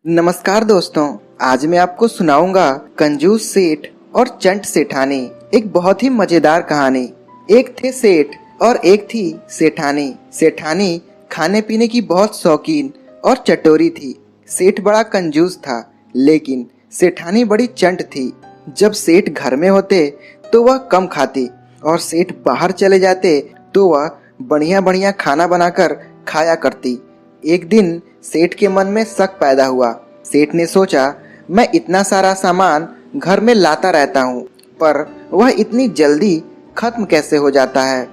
नमस्कार दोस्तों, आज मैं आपको सुनाऊंगा कंजूस सेठ और चंट सेठानी। एक बहुत ही मजेदार कहानी। एक थे सेठ और एक थी सेठानी। सेठानी खाने पीने की बहुत शौकीन और चटोरी थी। सेठ बड़ा कंजूस था, लेकिन सेठानी बड़ी चंट थी। जब सेठ घर में होते तो वह कम खाती और सेठ बाहर चले जाते तो वह बढ़िया बढ़िया खाना बनाकर खाया करती। एक दिन सेठ के मन में शक पैदा हुआ। सेठ ने सोचा, मैं इतना सारा सामान घर में लाता रहता हूँ, पर वह इतनी जल्दी खत्म कैसे हो जाता है।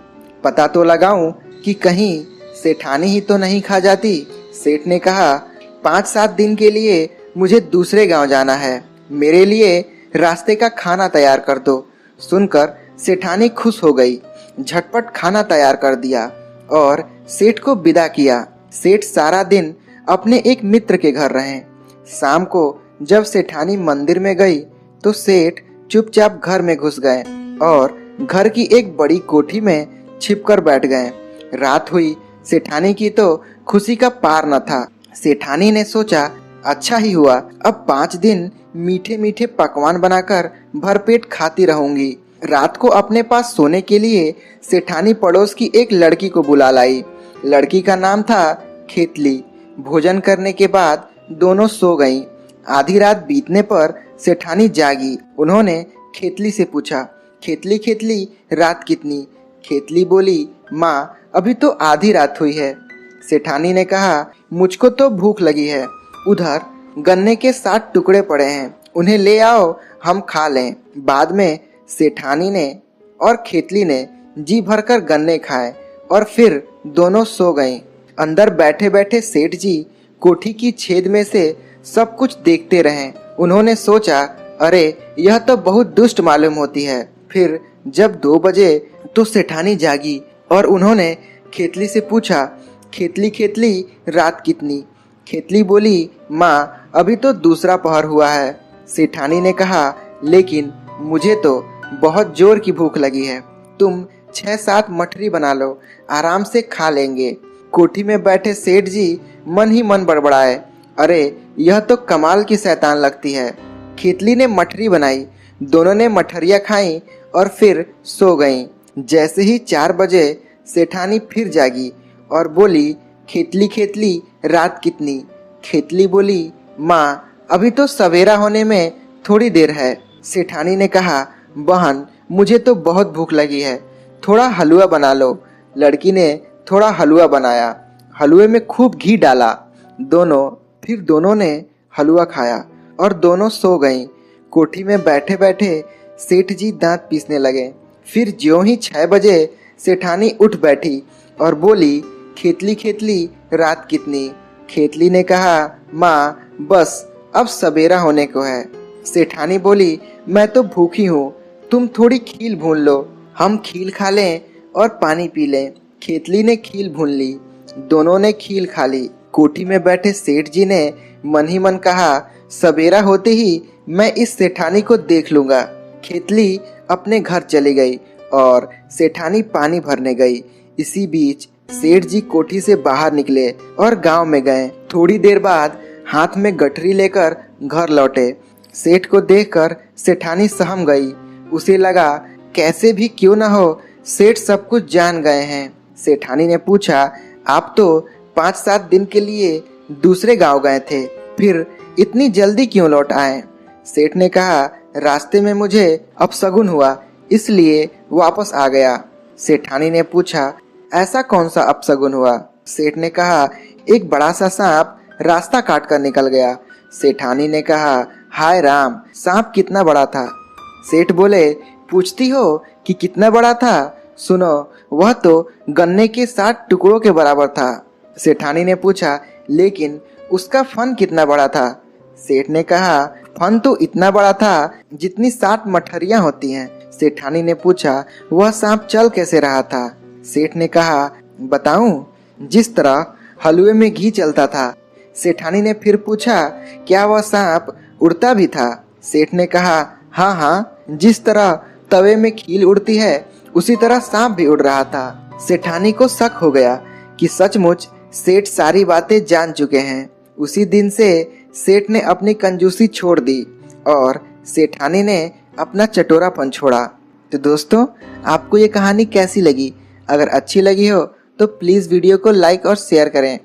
पता तो लगाऊं कि कहीं सेठानी ही तो नहीं खा जाती। सेठ ने कहा, 5-7 दिन के लिए मुझे दूसरे गांव जाना है, मेरे लिए रास्ते का खाना तैयार कर दो। सुनकर सेठानी खुश हो गई, झटपट खाना तैयार कर दिया और सेठ को विदा किया। सेठ सारा दिन अपने एक मित्र के घर रहे। शाम को जब सेठानी मंदिर में गई तो सेठ चुपचाप घर में घुस गए और घर की एक बड़ी कोठी में छिपकर बैठ गए। रात हुई, सेठानी की तो खुशी का पार न था। सेठानी ने सोचा, अच्छा ही हुआ, अब 5 दिन मीठे मीठे पकवान बनाकर भरपेट खाती रहूंगी। रात को अपने पास सोने के लिए सेठानी पड़ोस की एक लड़की को बुला लाई। लड़की का नाम था खेतली। भोजन करने के बाद दोनों सो गईं। आधी रात बीतने पर सेठानी जागी। उन्होंने खेतली से पूछा, खेतली खेतली रात कितनी? खेतली बोली, माँ अभी तो आधी रात हुई है। सेठानी ने कहा, मुझको तो भूख लगी है, उधर गन्ने के 7 टुकड़े पड़े हैं, उन्हें ले आओ, हम खा लें। बाद में सेठानी ने और खेतली ने जी भरकर गन्ने खाए और फिर दोनों सो गईं। अंदर बैठे बैठे सेठ जी कोठी की छेद में से सब कुछ देखते रहे। उन्होंने सोचा, अरे यह तो बहुत दुष्ट मालूम होती है। फिर जब 2 बजे तो सेठानी जागी और उन्होंने खेतली से पूछा, खेतली खेतली रात कितनी? खेतली बोली, माँ अभी तो दूसरा पहर हुआ है। सेठानी ने कहा, लेकिन मुझे तो बहुत जोर की भूख लगी है, तुम 6-7 मठरी बना लो, आराम से खा लेंगे। कोठी में बैठे सेठ जी मन ही मन बड़बड़ाए, अरे यह तो कमाल की शैतान लगती है। खेतली ने मठरी बनाई, दोनों ने मठरिया खाई और फिर सो गईं। जैसे ही 4 बजे सेठानी फिर जागी और बोली, खेतली खेतली रात कितनी? खेतली बोली, माँ अभी तो सवेरा होने में थोड़ी देर है। सेठानी ने कहा, बहन मुझे तो बहुत भूख लगी है, थोड़ा हलवा बना लो। लड़की ने थोड़ा हलवा बनाया, हलवे में खूब घी डाला। दोनों ने हलवा खाया और दोनों सो गईं। कोठी में बैठे बैठे सेठ जी दांत पीसने लगे। फिर ज्यों ही 6 बजे सेठानी उठ बैठी और बोली, खेतली खेतली रात कितनी? खेतली ने कहा, माँ बस अब सवेरा होने को है। सेठानी बोली, मैं तो भूखी हूँ, तुम थोड़ी खील भून लो, हम खील खा लें और पानी पी लें। खेतली ने खील भून ली, दोनों ने खील खा ली। कोठी में बैठे सेठ जी ने मन ही मन कहा, सवेरा होते ही मैं इस सेठानी को देख लूंगा। खेतली अपने घर चली गई और सेठानी पानी भरने गई। इसी बीच सेठ जी कोठी से बाहर निकले और गांव में गए। थोड़ी देर बाद हाथ में गठरी लेकर घर लौटे। सेठ को देखकर सेठानी सहम गई। उसे लगा, कैसे भी क्यों न हो सेठ सब कुछ जान गए हैं। सेठानी ने पूछा, आप तो 5-7 दिन के लिए दूसरे गांव गए थे, फिर इतनी जल्दी क्यों लौट आए? सेठ ने कहा, रास्ते में मुझे अपशगुन हुआ, इसलिए वापस आ गया। सेठानी ने पूछा, ऐसा कौन सा अपशगुन हुआ? सेठ ने कहा, एक बड़ा सा सांप रास्ता काट कर निकल गया। सेठानी ने कहा, हाय राम, सांप कितना बड़ा था? सेठ बोले, पूछती हो कि कितना बड़ा था? सुनो, वह तो गन्ने के 7 टुकड़ों के बराबर था। सेठानी ने पूछा, लेकिन उसका फन कितना बड़ा था? सेठ ने कहा, फन तो इतना बड़ा था जितनी 7 मठरियां होती हैं। सेठानी ने पूछा, वह सांप चल कैसे रहा था? सेठ ने कहा, बताऊं? जिस तरह हलवे में घी चलता था। सेठानी ने फिर पूछा, क्या वह सांप उड़ता भी था? सेठ ने कहा, हाँ हाँ, जिस तरह तवे में खील उड़ती है उसी तरह सांप भी उड़ रहा था। सेठानी को शक हो गया कि सचमुच सेठ सारी बातें जान चुके हैं। उसी दिन से सेठ ने अपनी कंजूसी छोड़ दी और सेठानी ने अपना चटोरापन छोड़ा। तो दोस्तों, आपको ये कहानी कैसी लगी? अगर अच्छी लगी हो तो प्लीज़ वीडियो को लाइक और शेयर करें।